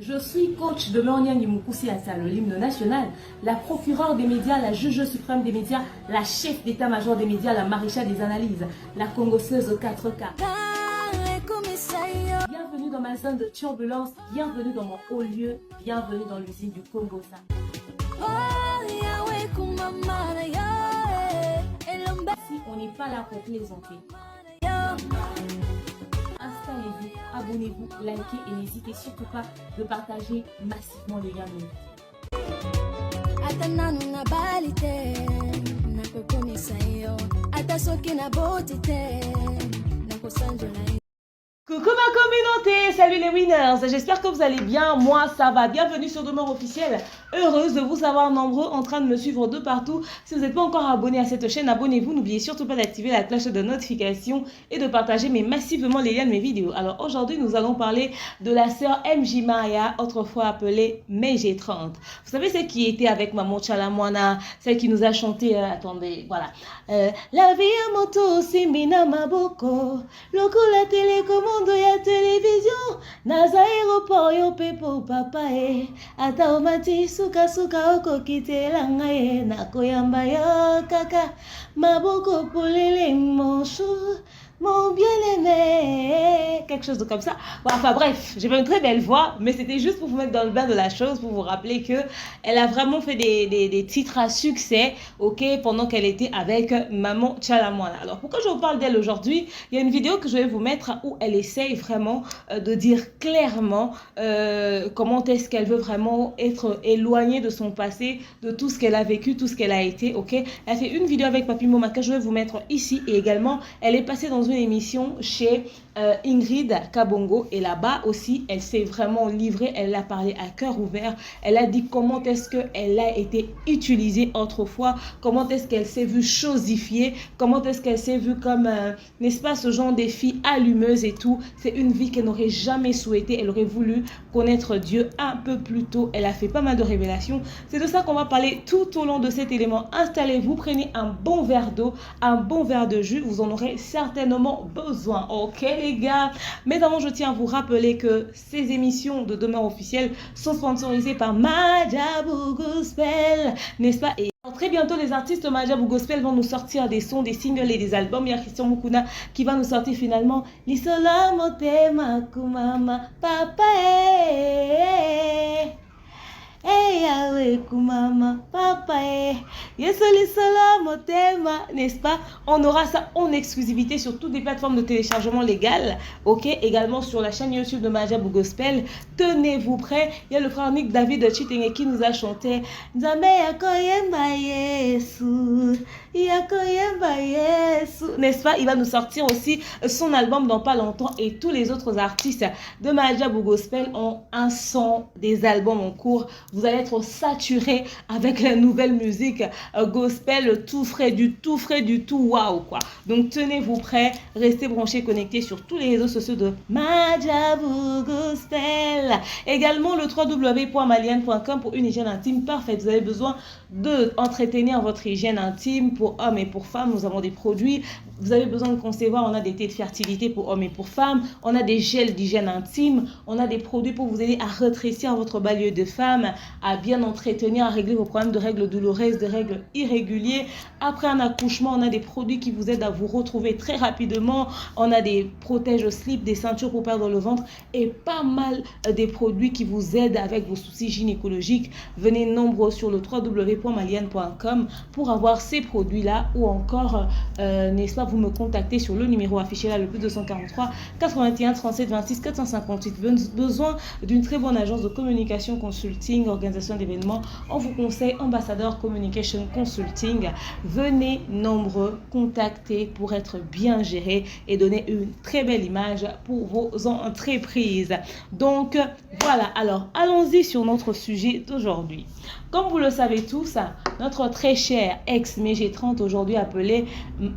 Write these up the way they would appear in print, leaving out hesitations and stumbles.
Je suis coach de Lornian Yumukusi Assa, l'hymne national, la procureure des médias, la juge suprême des médias, la chef d'état-major des médias, la maréchale des analyses, la congosseuse aux 4K. Bienvenue dans ma zone de turbulence, bienvenue dans mon haut lieu, bienvenue dans l'usine du Congo. Ici, on n'est pas là pour plaisanter. Installez-vous, abonnez-vous, likez et n'hésitez surtout pas de partager massivement les liens. Coucou ma communauté, salut les winners, j'espère que vous allez bien, moi ça va, bienvenue sur Demeure Officielle, heureuse de vous avoir nombreux en train de me suivre de partout. Si vous n'êtes pas encore abonné à cette chaîne, abonnez-vous, n'oubliez surtout pas d'activer la cloche de notification et de partager massivement les liens de mes vidéos. Alors aujourd'hui nous allons parler de la sœur MJ Maria, autrefois appelée MG30. Vous savez celle qui était avec Maman Chalamwana, celle qui nous a chanté, attendez, voilà. La vie à moto, Simbina Maboko, loko la télécommande ya télévision naza aéroport yo pepo papa ata omati suka suka okokitela ngai nakoyamba yo kaka maboko polele mon bien-aimé, quelque chose de comme ça. Bon, enfin bref, j'ai pas une très belle voix, mais c'était juste pour vous mettre dans le bain de la chose, pour vous rappeler que elle a vraiment fait des titres à succès, ok, pendant qu'elle était avec Maman Chalamwana. Alors pourquoi je vous parle d'elle aujourd'hui? Il y a une vidéo que je vais vous mettre où elle essaye vraiment de dire clairement comment est-ce qu'elle veut vraiment être éloignée de son passé, de tout ce qu'elle a vécu, tout ce qu'elle a été, ok. Elle fait une vidéo avec Papi Moma que je vais vous mettre ici et également elle est passée dans une émission chez Ingrid Kabongo et là-bas aussi elle s'est vraiment livrée, elle a parlé à cœur ouvert, elle a dit comment est-ce qu'elle a été utilisée autrefois, comment est-ce qu'elle s'est vue chosifiée, comment est-ce qu'elle s'est vue comme n'est-ce pas ce genre des filles allumeuses et tout. C'est une vie qu'elle n'aurait jamais souhaité, elle aurait voulu connaître Dieu un peu plus tôt, elle a fait pas mal de révélations. C'est de ça qu'on va parler tout au long de cet élément. Installez-vous, prenez un bon verre d'eau, un bon verre de jus, vous en aurez certainement besoin, ok les gars. Mais avant je tiens à vous rappeler que ces émissions de Demeure Officielle sont sponsorisées par Majabou Gospel, n'est-ce pas? Et très bientôt les artistes Majabou Gospel vont nous sortir des sons, des singles et des albums. Il y a Christian Mukuna qui va nous sortir finalement Lisola Motema Kumama Papa Kumama papa motema, n'est-ce pas? On aura ça en exclusivité sur toutes les plateformes de téléchargement légales, ok, également sur la chaîne YouTube de Majabou Gospel. Tenez-vous prêts, il y a le frère Nick David Chitenge qui nous a chanté Nzambe yakoyemba Yesu, n'est-ce pas? Il va nous sortir aussi son album dans pas longtemps et tous les autres artistes de Majabou Gospel ont un son, des albums en cours. Vous allez être saturé avec la nouvelle musique gospel, tout frais, du tout waouh quoi. Donc tenez-vous prêts, restez branchés, connectés sur tous les réseaux sociaux de Majabou Gospel. Également le www.maliane.com pour une hygiène intime parfaite. Vous avez besoin de entretenir votre hygiène intime pour hommes et pour femmes. Nous avons des produits. Vous avez besoin de concevoir, on a des thés de fertilité pour hommes et pour femmes, on a des gels d'hygiène intime, on a des produits pour vous aider à rétrécir votre bas-lieu de femme, à bien entretenir, à régler vos problèmes de règles douloureuses, de règles irréguliers. Après un accouchement, on a des produits qui vous aident à vous retrouver très rapidement, on a des protèges au slip, des ceintures pour perdre le ventre et pas mal des produits qui vous aident avec vos soucis gynécologiques. Venez nombreux sur le www.maliane.com pour avoir ces produits-là ou encore, n'est-ce pas, vous me contactez sur le numéro affiché là, le plus 243 81 37 26 458. Besoin d'une très bonne agence de communication consulting, organisation d'événements, on vous conseille Ambassadeur Communication Consulting. Venez nombreux, contactez pour être bien géré et donner une très belle image pour vos entreprises. Donc voilà, alors allons-y sur notre sujet d'aujourd'hui. Comme vous le savez tous, notre très chère ex-MG30, aujourd'hui appelée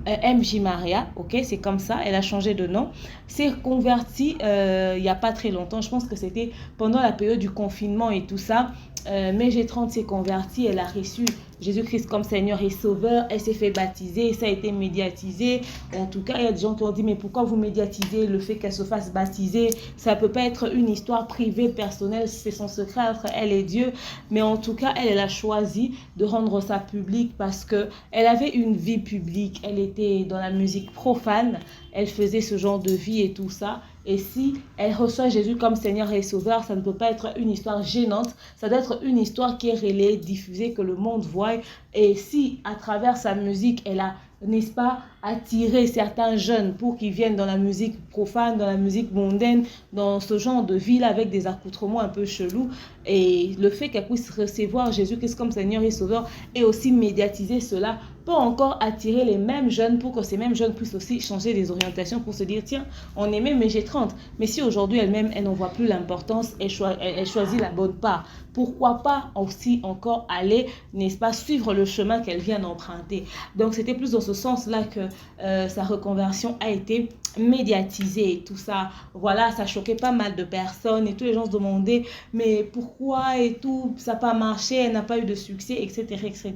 MJ Maria, ok, c'est comme ça, elle a changé de nom, s'est convertie il n'y a pas très longtemps, je pense que c'était pendant la période du confinement et tout ça, Maigé30 s'est convertie, elle a reçu Jésus-Christ comme Seigneur et Sauveur, elle s'est fait baptiser, ça a été médiatisé. En tout cas, il y a des gens qui ont dit, mais pourquoi vous médiatisez le fait qu'elle se fasse baptiser? Ça ne peut pas être une histoire privée, personnelle, c'est son secret entre elle et Dieu. Mais en tout cas, elle a choisi de rendre ça public parce qu'elle avait une vie publique, elle était dans la musique profane, elle faisait ce genre de vie et tout ça. Et si elle reçoit Jésus comme Seigneur et Sauveur, ça ne peut pas être une histoire gênante, ça doit être une histoire qui est relayée, diffusée, que le monde voit. Et si à travers sa musique, elle a, n'est-ce pas, attiré certains jeunes pour qu'ils viennent dans la musique profane, dans la musique mondaine, dans ce genre de vie avec des accoutrements un peu chelous, et le fait qu'elle puisse recevoir Jésus-Christ comme Seigneur et Sauveur et aussi médiatiser cela peut encore attirer les mêmes jeunes pour que ces mêmes jeunes puissent aussi changer les orientations pour se dire tiens, on aimait Maigé30, mais si aujourd'hui elle-même elle n'en voit plus l'importance, elle choisit la bonne part, pourquoi pas aussi encore aller, n'est-ce pas, suivre le chemin qu'elle vient d'emprunter. Donc c'était plus dans ce sens-là que sa reconversion a été médiatisée et tout ça. Voilà, ça choquait pas mal de personnes et tous les gens se demandaient mais pourquoi et tout, ça n'a pas marché, elle n'a pas eu de succès, etc., etc.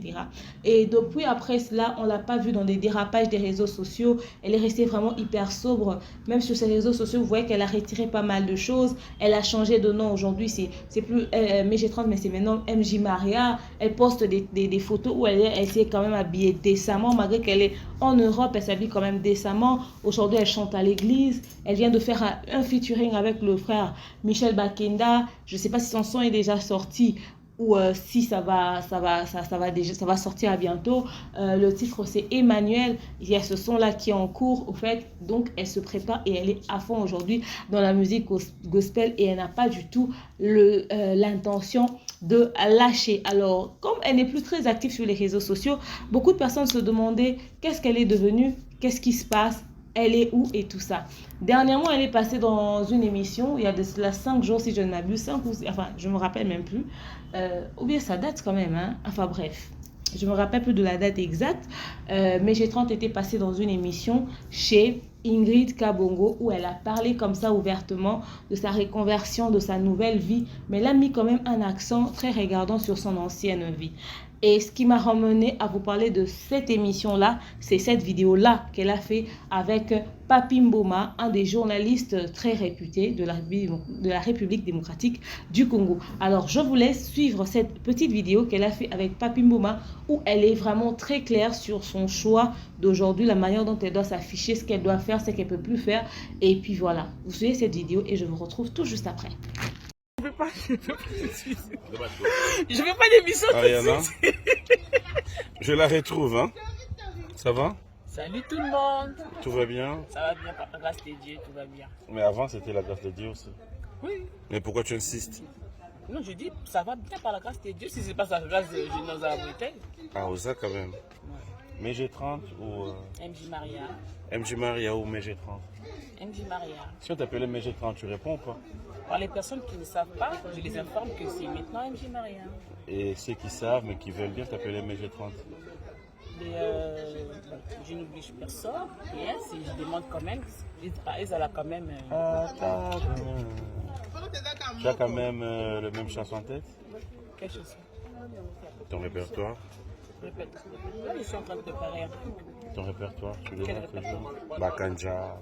Et depuis après cela, on ne l'a pas vue dans des dérapages des réseaux sociaux. Elle est restée vraiment hyper sobre. Même sur ses réseaux sociaux, vous voyez qu'elle a retiré pas mal de choses. Elle a changé de nom aujourd'hui, c'est plus Maigé30, mais c'est maintenant MJ Maria. Elle poste des photos où elle s'est quand même habillée décemment, malgré qu'elle est en Europe, elle s'habille quand même décemment. Aujourd'hui, elle chante à l'église. Elle vient de faire un featuring avec le frère Michel Bakenda. Je ne sais pas si son son est déjà sorti ou si ça va sortir à bientôt. Le titre c'est Emmanuel. Il y a ce son là qui est en cours au fait, donc elle se prépare et elle est à fond aujourd'hui dans la musique gospel et elle n'a pas du tout l'intention de lâcher. Alors comme elle n'est plus très active sur les réseaux sociaux, beaucoup de personnes se demandaient qu'est-ce qu'elle est devenue, qu'est-ce qui se passe, elle est où et tout ça. Dernièrement, elle est passée dans une émission, il y a de cela 5 jours si je ne m'abuse, enfin je ne me rappelle même plus, ou bien ça date quand même, hein? Enfin bref, je ne me rappelle plus de la date exacte, mais Maigé30 était passée dans une émission chez Ingrid Kabongo où elle a parlé comme ça ouvertement de sa reconversion, de sa nouvelle vie, mais elle a mis quand même un accent très regardant sur son ancienne vie. Et ce qui m'a ramené à vous parler de cette émission-là, c'est cette vidéo-là qu'elle a fait avec Papi Mboma, un des journalistes très réputés de la République démocratique du Congo. Alors, je vous laisse suivre cette petite vidéo qu'elle a fait avec Papi Mboma où elle est vraiment très claire sur son choix d'aujourd'hui, la manière dont elle doit s'afficher, ce qu'elle doit faire, ce qu'elle ne peut plus faire. Et puis voilà, vous suivez cette vidéo et je vous retrouve tout juste après. Je veux pas d'émission tout de suite. Je la retrouve, hein. Ça va? Salut tout le monde. Tout va bien? Ça va bien, par la grâce de Dieu, tout va bien. Mais avant, c'était la grâce de Dieu aussi. Oui. Mais pourquoi tu insistes? Non, je dis, ça va bien par la grâce de Dieu. Si c'est pas la grâce de Dieu, dans la bouteille. Ah, ça quand même. Ouais. Maigé30 ou... MJ Maria. MJ Maria ou Maigé30? MJ Maria. Si on t'appelait Maigé30, tu réponds ou pas? Pour les personnes qui ne savent pas, je les informe que c'est maintenant MJ Maria. Et ceux qui savent mais qui veulent bien t'appeler Maigé30? Je n'oblige personne. Et si je demande quand même, ils ont quand même... Tu as quand même le même chanson en tête? Quelle chanson? Ton répertoire? Répète. Là, je suis en train de préparer un truc. Ton répertoire, tu le Quel vois répertoire? toujours? Bakanja.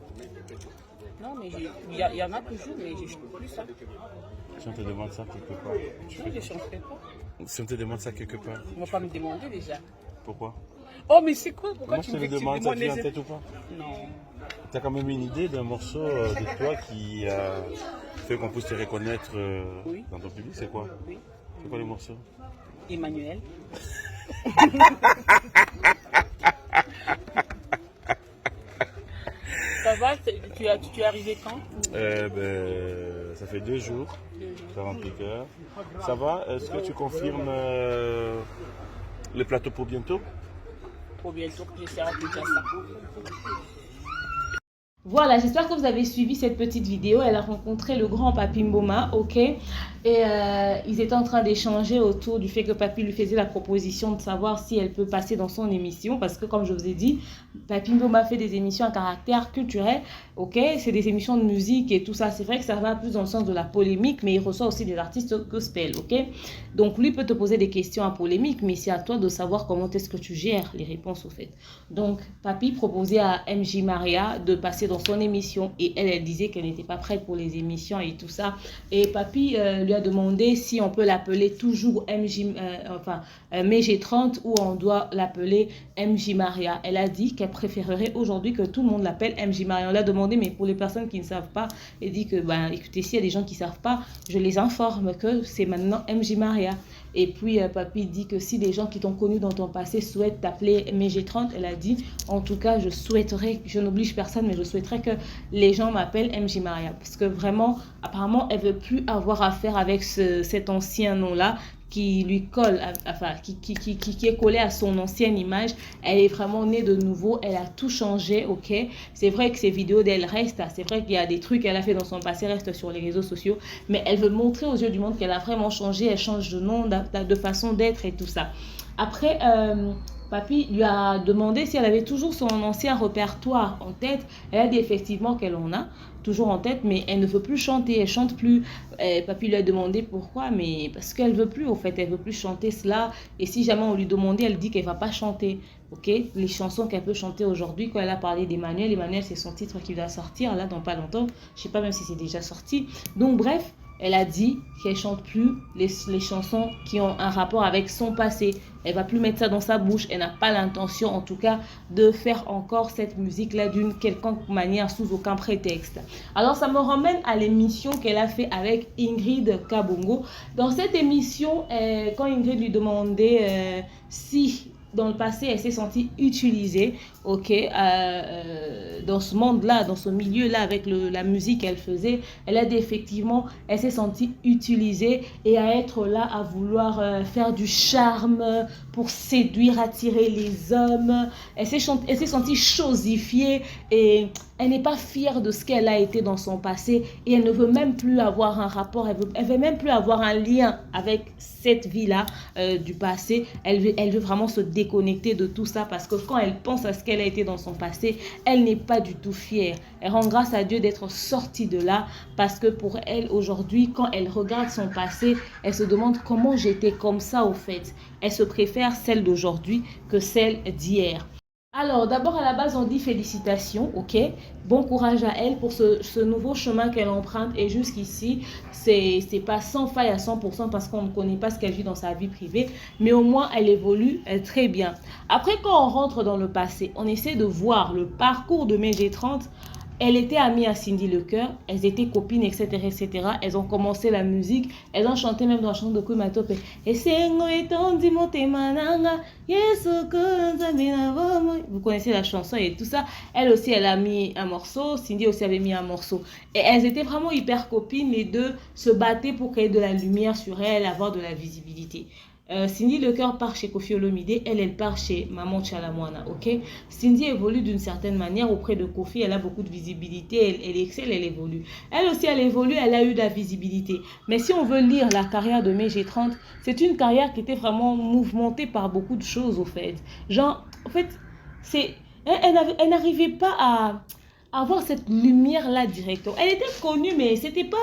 Non, mais il y en a toujours, mais je ne chante plus ça. Si on te demande ça quelque part, tu Non, fais je ne quoi? chanterai pas. Si on te demande ça quelque part, Ils ne vont pas me demander déjà. pourquoi? Oh, mais c'est quoi? Pourquoi Moi, tu je te me le demande, ça te vient en tête ou pas? Non. Tu as quand même une idée d'un morceau de toi qui fait qu'on puisse te reconnaître Oui. dans ton public, c'est quoi? Oui. C'est quoi le morceau? Emmanuel. Ça va? Tu es arrivé quand? Ça fait 2 jours, 48 heures. Ça va? Est-ce que tu confirmes le plateau pour bientôt? Pour bientôt, j'essaierai de dire ça. Voilà, j'espère que vous avez suivi cette petite vidéo. Elle a rencontré le grand Papy Mboma, ok? Et ils étaient en train d'échanger autour du fait que Papy lui faisait la proposition de savoir si elle peut passer dans son émission. Parce que comme je vous ai dit, Papy Mboma fait des émissions à caractère culturel, ok? C'est des émissions de musique et tout ça. C'est vrai que ça va plus dans le sens de la polémique, mais il reçoit aussi des artistes gospel, ok? Donc lui peut te poser des questions à polémique, mais c'est à toi de savoir comment est-ce que tu gères les réponses au fait. Donc Papy proposait à MJ Maria de passer dans son émission et elle disait qu'elle n'était pas prête pour les émissions et tout ça. Et Papy lui a demandé si on peut l'appeler toujours MG30 ou on doit l'appeler MJ Maria. Elle a dit qu'elle préférerait aujourd'hui que tout le monde l'appelle MJ Maria. On l'a demandé, mais pour les personnes qui ne savent pas, elle dit que, écoutez, s'il y a des gens qui ne savent pas, je les informe que c'est maintenant MJ Maria. Et puis, Papy dit que si les gens qui t'ont connu dans ton passé souhaitent t'appeler MG30, elle a dit, en tout cas, je souhaiterais, je n'oblige personne, mais je souhaiterais que les gens m'appellent MJ Maria. Parce que vraiment, apparemment, elle ne veut plus avoir affaire avec cet ancien nom-là qui lui colle, enfin, qui est collé à son ancienne image. Elle est vraiment née de nouveau, elle a tout changé, ok? C'est vrai que ces vidéos d'elle restent, c'est vrai qu'il y a des trucs qu'elle a fait dans son passé, restent sur les réseaux sociaux, mais elle veut montrer aux yeux du monde qu'elle a vraiment changé, elle change de nom, de façon d'être et tout ça. Après, Papy lui a demandé si elle avait toujours son ancien répertoire en tête. Elle a dit effectivement qu'elle en a toujours en tête, mais elle ne veut plus chanter, elle chante plus. Papy lui a demandé pourquoi, mais parce qu'elle veut plus, au fait, elle veut plus chanter cela. Et si jamais on lui demandait, elle dit qu'elle va pas chanter. Ok, les chansons qu'elle peut chanter aujourd'hui, quand elle a parlé d'Emmanuel, Emmanuel c'est son titre qui va sortir là dans pas longtemps. Je sais pas même si c'est déjà sorti. Donc bref, elle a dit qu'elle chante plus les chansons qui ont un rapport avec son passé. Elle va plus mettre ça dans sa bouche. Elle n'a pas l'intention, en tout cas, de faire encore cette musique-là d'une quelconque manière, sous aucun prétexte. Alors, ça me ramène à l'émission qu'elle a fait avec Ingrid Kabongo. Dans cette émission, quand Ingrid lui demandait si dans le passé, elle s'est sentie utilisée, ok, dans ce monde-là, dans ce milieu-là, avec la musique qu'elle faisait. Elle a dit effectivement, elle s'est sentie utilisée et à être là, à vouloir faire du charme pour séduire, attirer les hommes. Elle s'est sentie chosifiée et elle n'est pas fière de ce qu'elle a été dans son passé et elle ne veut même plus avoir un rapport, elle veut même plus avoir un lien avec cette vie-là du passé. Elle veut vraiment se déconnecter de tout ça parce que quand elle pense à ce qu'elle a été dans son passé, elle n'est pas du tout fière. Elle rend grâce à Dieu d'être sortie de là parce que pour elle aujourd'hui, quand elle regarde son passé, elle se demande comment j'étais comme ça au fait. Elle se préfère celle d'aujourd'hui que celle d'hier. Alors, d'abord, à la base, on dit félicitations, ok? Bon courage à elle pour ce nouveau chemin qu'elle emprunte. Et jusqu'ici, c'est pas sans faille à 100% parce qu'on ne connaît pas ce qu'elle vit dans sa vie privée. Mais au moins, elle évolue très bien. Après, quand on rentre dans le passé, on essaie de voir le parcours de MG30. Elle était amie à Cindy Lecoeur, elles étaient copines, etc., etc. Elles ont commencé la musique, elles ont chanté même dans la chanson de Kumatope. Vous connaissez la chanson et tout ça. Elle aussi, elle a mis un morceau, Cindy aussi avait mis un morceau. Et elles étaient vraiment hyper copines, les deux se battaient pour créer de la lumière sur elle, avoir de la visibilité. Cindy Lecoeur part chez Koffi Olomide, elle part chez Maman Chalamwana, ok? Cindy évolue d'une certaine manière auprès de Koffi, elle a beaucoup de visibilité, elle excelle, elle évolue. Elle aussi, elle évolue, elle a eu de la visibilité. Mais si on veut lire la carrière de MG30, c'est une carrière qui était vraiment mouvementée par beaucoup de choses, au fait. Genre, en fait, elle n'arrivait pas à avoir cette lumière-là directement. Elle était connue, mais c'était pas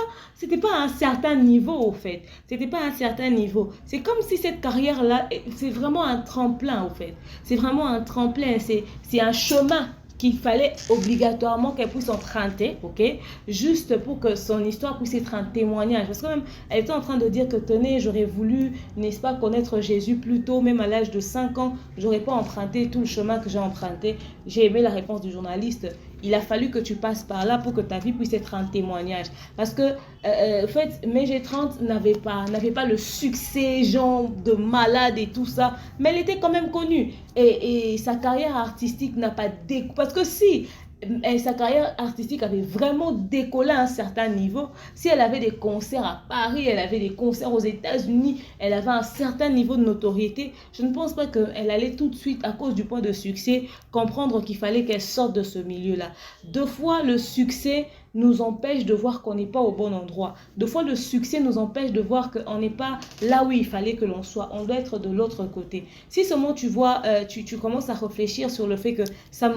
à un certain niveau, au fait. C'était pas à un certain niveau. C'est comme si cette carrière-là, c'est vraiment un tremplin, au fait. C'est vraiment un tremplin. C'est un chemin qu'il fallait obligatoirement qu'elle puisse emprunter, ok, juste pour que son histoire puisse être un témoignage. Parce que même, elle était en train de dire que, tenez, j'aurais voulu, n'est-ce pas, connaître Jésus plus tôt, même à l'âge de 5 ans, j'aurais pas emprunté tout le chemin que j'ai emprunté. J'ai aimé la réponse du journaliste. Il a fallu que tu passes par là pour que ta vie puisse être un témoignage. Parce que, en fait, MG30 n'avait pas le succès, genre de malade et tout ça. Mais elle était quand même connue. Et sa carrière artistique n'a pas découpé. Parce que si Et sa carrière artistique avait vraiment décollé à un certain niveau. Si elle avait des concerts à Paris, elle avait des concerts aux États-Unis, elle avait un certain niveau de notoriété, je ne pense pas qu'elle allait tout de suite, à cause du point de succès, comprendre qu'il fallait qu'elle sorte de ce milieu-là. Deux fois, le succès nous empêche de voir qu'on n'est pas au bon endroit. Deux fois, le succès nous empêche de voir qu'on n'est pas là où il fallait que l'on soit. On doit être de l'autre côté. Si seulement tu vois, tu commences à réfléchir sur le fait que ça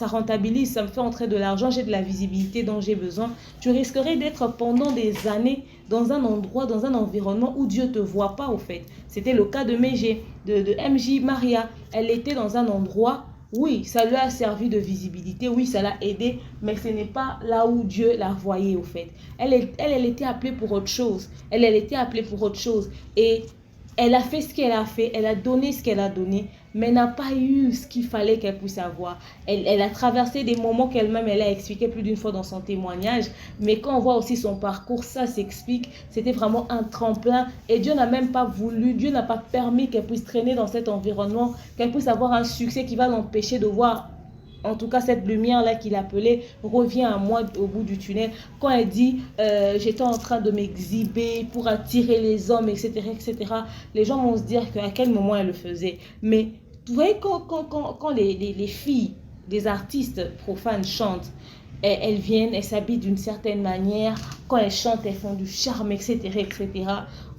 rentabilise, ça me fait entrer de l'argent, j'ai de la visibilité dont j'ai besoin, tu risquerais d'être pendant des années dans un endroit, dans un environnement où Dieu ne te voit pas au fait. C'était le cas de MJ, de MJ Maria. Elle était dans un endroit. Oui, ça lui a servi de visibilité, oui, ça l'a aidé, mais ce n'est pas là où Dieu l'a voyée au fait. Elle était appelée pour autre chose. Elle était appelée pour autre chose. Et elle a fait ce qu'elle a fait, elle a donné ce qu'elle a donné, mais n'a pas eu ce qu'il fallait qu'elle puisse avoir. Elle a traversé des moments qu'elle-même, elle a expliqué plus d'une fois dans son témoignage, mais quand on voit aussi son parcours, ça s'explique. C'était vraiment un tremplin et Dieu n'a même pas voulu, Dieu n'a pas permis qu'elle puisse traîner dans cet environnement, qu'elle puisse avoir un succès qui va l'empêcher de voir. En tout cas, cette lumière-là qu'il appelait revient à moi au bout du tunnel. Quand elle dit j'étais en train de m'exhiber pour attirer les hommes, etc., etc., les gens vont se dire à quel moment elle le faisait. Mais vous voyez, quand les filles des artistes profanes chantent, elles viennent, elles s'habillent d'une certaine manière. Quand elles chantent, elles font du charme, etc., etc.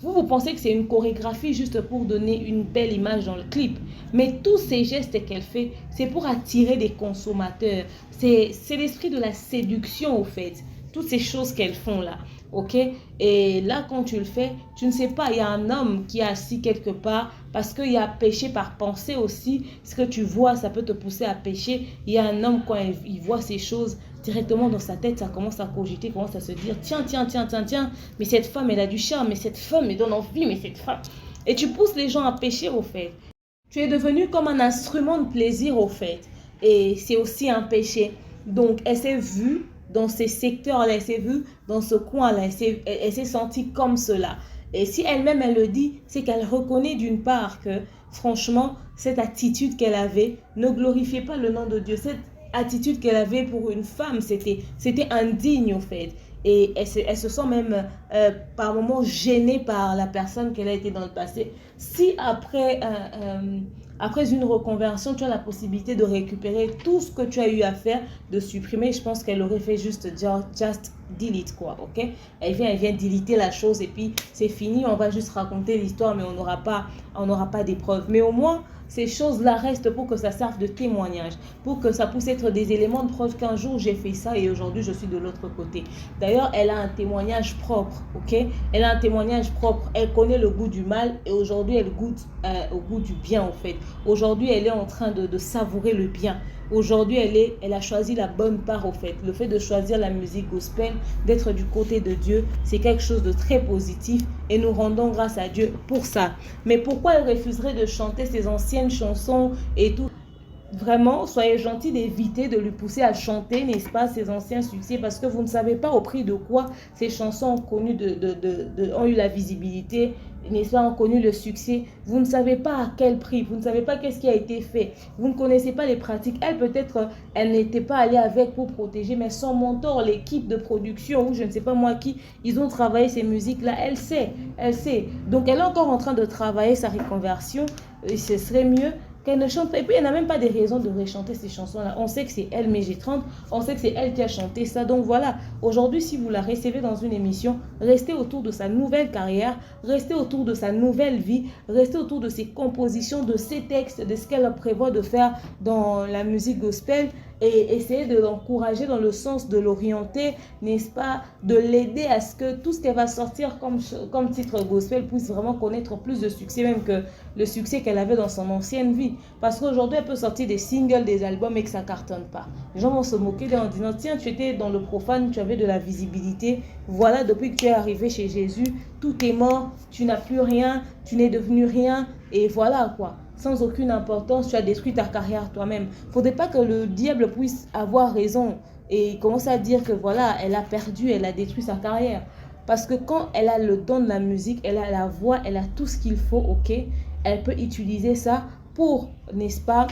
Vous pensez que c'est une chorégraphie juste pour donner une belle image dans le clip. Mais tous ces gestes qu'elle fait, c'est pour attirer des consommateurs. C'est l'esprit de la séduction, au fait. Toutes ces choses qu'elles font là. Ok? Et là, quand tu le fais, tu ne sais pas, il y a un homme qui est assis quelque part parce qu'il y a péché par pensée aussi. Ce que tu vois, ça peut te pousser à pécher. Il y a un homme, quand il voit ces choses, directement dans sa tête, ça commence à cogiter, commence à se dire tiens, mais cette femme, elle a du charme, mais cette femme, elle donne envie, mais cette femme. Et tu pousses les gens à pécher au fait. Tu es devenu comme un instrument de plaisir au fait. Et c'est aussi un péché. Donc, elle s'est vue dans ces secteurs-là, elle s'est vue dans ce coin-là, elle s'est sentie comme cela. Et si elle-même, elle le dit, c'est qu'elle reconnaît d'une part que, franchement, cette attitude qu'elle avait ne glorifiait pas le nom de Dieu. Cette attitude qu'elle avait pour une femme, c'était indigne au fait. Et elle se sent même par moments gênée par la personne qu'elle a été dans le passé. Si après une reconversion, tu as la possibilité de récupérer tout ce que tu as eu à faire, de supprimer, je pense qu'elle aurait fait juste delete quoi, ok? Elle vient deleter la chose et puis c'est fini, on va juste raconter l'histoire mais on n'aura pas d'épreuves. Mais au moins, ces choses-là restent pour que ça serve de témoignage, pour que ça puisse être des éléments de preuve qu'un jour j'ai fait ça et aujourd'hui je suis de l'autre côté. D'ailleurs, elle a un témoignage propre, ok? Elle a un témoignage propre, elle connaît le goût du mal et aujourd'hui elle goûte au goût du bien en fait. Aujourd'hui, elle est en train de savourer le bien. Aujourd'hui, elle a choisi la bonne part au fait. Le fait de choisir la musique gospel, d'être du côté de Dieu, c'est quelque chose de très positif et nous rendons grâce à Dieu pour ça. Mais pourquoi elle refuserait de chanter ses anciennes chansons et tout? Vraiment, soyez gentils d'éviter de lui pousser à chanter, n'est-ce pas, ses anciens succès, parce que vous ne savez pas au prix de quoi ces chansons ont eu la visibilité, n'est-ce pas, ont connu le succès. Vous ne savez pas à quel prix, vous ne savez pas qu'est-ce qui a été fait, vous ne connaissez pas les pratiques. Elle, peut-être, elle n'était pas allée avec pour protéger, mais son mentor, l'équipe de production, ou je ne sais pas moi qui, ils ont travaillé ces musiques-là, elle sait. Donc, elle est encore en train de travailler sa reconversion, et ce serait mieux qu'elle ne chante pas. Et puis, elle n'a même pas de raison de rechanter ces chansons-là. On sait que c'est elle, mais G30. On sait que c'est elle qui a chanté ça. Donc voilà, aujourd'hui, si vous la recevez dans une émission, restez autour de sa nouvelle carrière, restez autour de sa nouvelle vie, restez autour de ses compositions, de ses textes, de ce qu'elle prévoit de faire dans la musique gospel. Et essayer de l'encourager dans le sens de l'orienter, n'est-ce pas, de l'aider à ce que tout ce qu'elle va sortir comme titre gospel puisse vraiment connaître plus de succès, même que le succès qu'elle avait dans son ancienne vie. Parce qu'aujourd'hui, elle peut sortir des singles, des albums et que ça ne cartonne pas. Les gens vont se moquer d'elle en disant, tiens, tu étais dans le profane, tu avais de la visibilité. Voilà, depuis que tu es arrivé chez Jésus, tout est mort, tu n'as plus rien, tu n'es devenu rien. Et voilà quoi. Sans aucune importance, tu as détruit ta carrière toi-même. Il ne faudrait pas que le diable puisse avoir raison et commencer à dire que voilà, elle a perdu, elle a détruit sa carrière. Parce que quand elle a le don de la musique, elle a la voix, elle a tout ce qu'il faut, ok, elle peut utiliser ça pour, n'est-ce pas,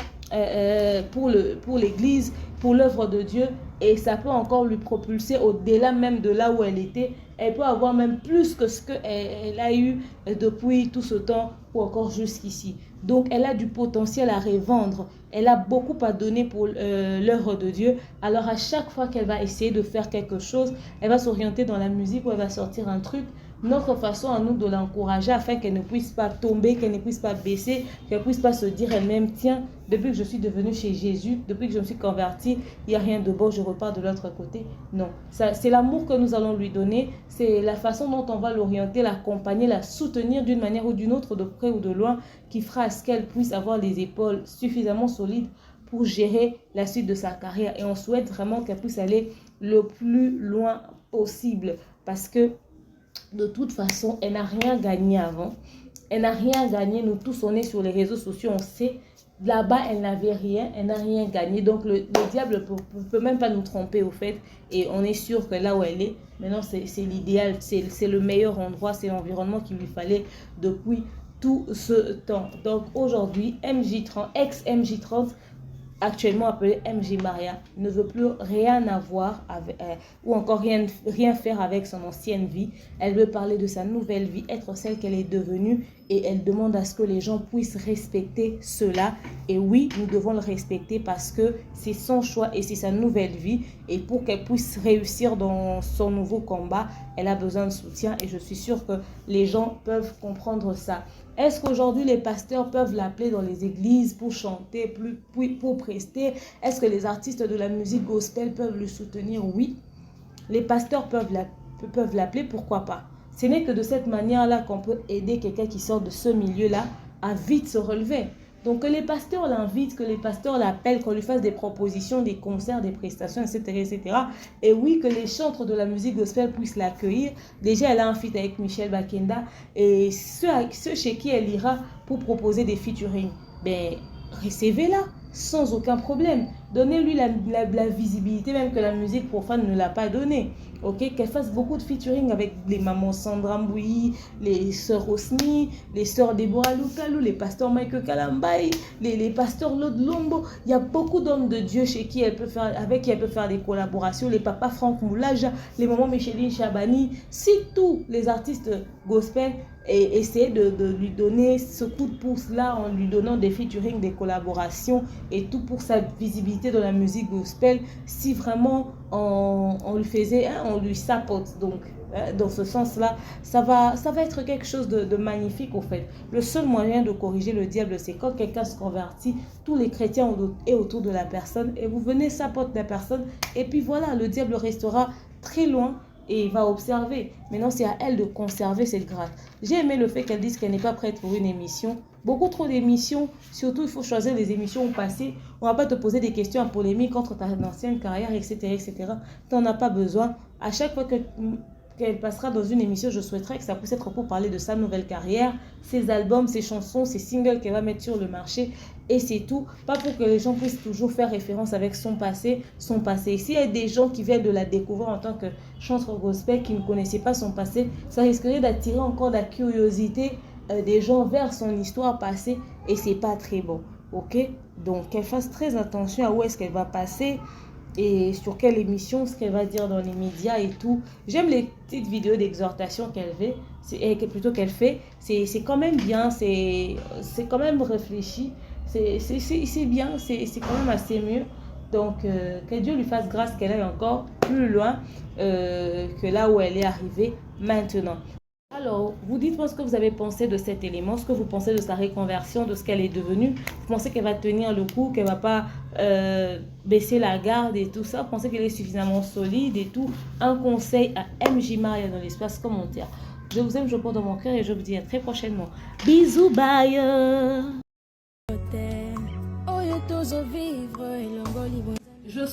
pour l'Église, pour l'œuvre de Dieu, et ça peut encore lui propulser au-delà même de là où elle était. Elle peut avoir même plus que ce qu'elle a eu depuis tout ce temps ou encore jusqu'ici. Donc, elle a du potentiel à revendre. Elle a beaucoup à donner pour l'œuvre de Dieu. Alors, à chaque fois qu'elle va essayer de faire quelque chose, elle va s'orienter dans la musique ou elle va sortir un truc. Notre façon à nous de l'encourager afin qu'elle ne puisse pas tomber, qu'elle ne puisse pas baisser, qu'elle ne puisse pas se dire elle-même, tiens, depuis que je suis devenue chez Jésus, depuis que je me suis convertie, il n'y a rien de bon, je repars de l'autre côté. Non, c'est l'amour que nous allons lui donner, c'est la façon dont on va l'orienter, l'accompagner, la soutenir d'une manière ou d'une autre, de près ou de loin, qui fera à ce qu'elle puisse avoir les épaules suffisamment solides pour gérer la suite de sa carrière. Et on souhaite vraiment qu'elle puisse aller le plus loin possible parce que de toute façon, elle n'a rien gagné avant. Elle n'a rien gagné. Nous tous, on est sur les réseaux sociaux, on sait. Là-bas, elle n'avait rien. Elle n'a rien gagné. Donc, le diable ne peut même pas nous tromper, au fait. Et on est sûr que là où elle est, maintenant, c'est l'idéal. C'est le meilleur endroit. C'est l'environnement qu'il lui fallait depuis tout ce temps. Donc, aujourd'hui, MJ30, ex-MJ30, actuellement appelée MJ Maria, ne veut plus rien avoir avec, ou encore rien faire avec son ancienne vie. Elle veut parler de sa nouvelle vie, être celle qu'elle est devenue, et elle demande à ce que les gens puissent respecter cela. Et oui, nous devons le respecter parce que c'est son choix et c'est sa nouvelle vie. Et pour qu'elle puisse réussir dans son nouveau combat, elle a besoin de soutien et je suis sûre que les gens peuvent comprendre ça. Est-ce qu'aujourd'hui les pasteurs peuvent l'appeler dans les églises pour chanter, pour prester? Est-ce que les artistes de la musique gospel peuvent le soutenir? Oui. Les pasteurs peuvent l'appeler, pourquoi pas? Ce n'est que de cette manière-là qu'on peut aider quelqu'un qui sort de ce milieu-là à vite se relever. Donc que les pasteurs l'invitent, que les pasteurs l'appellent, qu'on lui fasse des propositions, des concerts, des prestations, etc., etc. Et oui, que les chantres de la musique gospel puissent l'accueillir. Déjà, elle a un feat avec Michel Bakenda et ceux chez qui elle ira pour proposer des featuring. Ben, recevez-la sans aucun problème. Donnez-lui la visibilité même que la musique profane ne l'a pas donnée. Ok, qu'elle fasse beaucoup de featuring avec les mamans Sandra Mbouyi, les sœurs Osni, les sœurs Deborah Lukalou, les pasteurs Michael Kalambaï, les pasteurs Lod Lombo. Il y a beaucoup d'hommes de Dieu avec qui elle peut faire des collaborations. Les papas Franck Moulaja, les mamans Micheline Chabani. Si tous les artistes gospel et essayer de lui donner ce coup de pouce là en lui donnant des featuring, des collaborations et tout pour sa visibilité dans la musique gospel, si vraiment on lui faisait, on lui sapote. Donc dans ce sens là, ça va être quelque chose de magnifique au fait. Le seul moyen de corriger le diable, c'est quand quelqu'un se convertit, tous les chrétiens est autour de la personne et vous venez sapoter la personne et puis voilà, le diable restera très loin et il va observer. Maintenant, c'est à elle de conserver cette grâce. J'ai aimé le fait qu'elle dise qu'elle n'est pas prête pour une émission. Beaucoup trop d'émissions. Surtout, il faut choisir les émissions où passer. On ne va pas te poser des questions en polémique contre ta ancienne carrière, etc., etc. Tu n'en as pas besoin. À chaque fois qu'elle passera dans une émission, je souhaiterais que ça puisse être pour parler de sa nouvelle carrière, ses albums, ses chansons, ses singles qu'elle va mettre sur le marché. Et c'est tout. Pas pour que les gens puissent toujours faire référence avec son passé. S'il y a des gens qui viennent de la découvrir en tant que chanteur gospel, qui ne connaissaient pas son passé, ça risquerait d'attirer encore la curiosité des gens vers son histoire passée. Et c'est pas très bon. Ok? Donc, qu'elle fasse très attention à où est-ce qu'elle va passer et sur quelle émission, ce qu'elle va dire dans les médias et tout. J'aime les petites vidéos d'exhortation qu'elle fait. C'est quand même bien, c'est quand même réfléchi. C'est bien, c'est quand même assez mieux. Donc, que Dieu lui fasse grâce qu'elle aille encore plus loin que là où elle est arrivée maintenant. Alors, vous dites-moi ce que vous avez pensé de cet élément, ce que vous pensez de sa reconversion, de ce qu'elle est devenue. Vous pensez qu'elle va tenir le coup, qu'elle ne va pas baisser la garde et tout ça. Vous pensez qu'elle est suffisamment solide et tout. Un conseil à MJ Maria dans l'espace commentaire. Je vous aime, je porte dans mon cœur et je vous dis à très prochainement. Bisous, bye. Je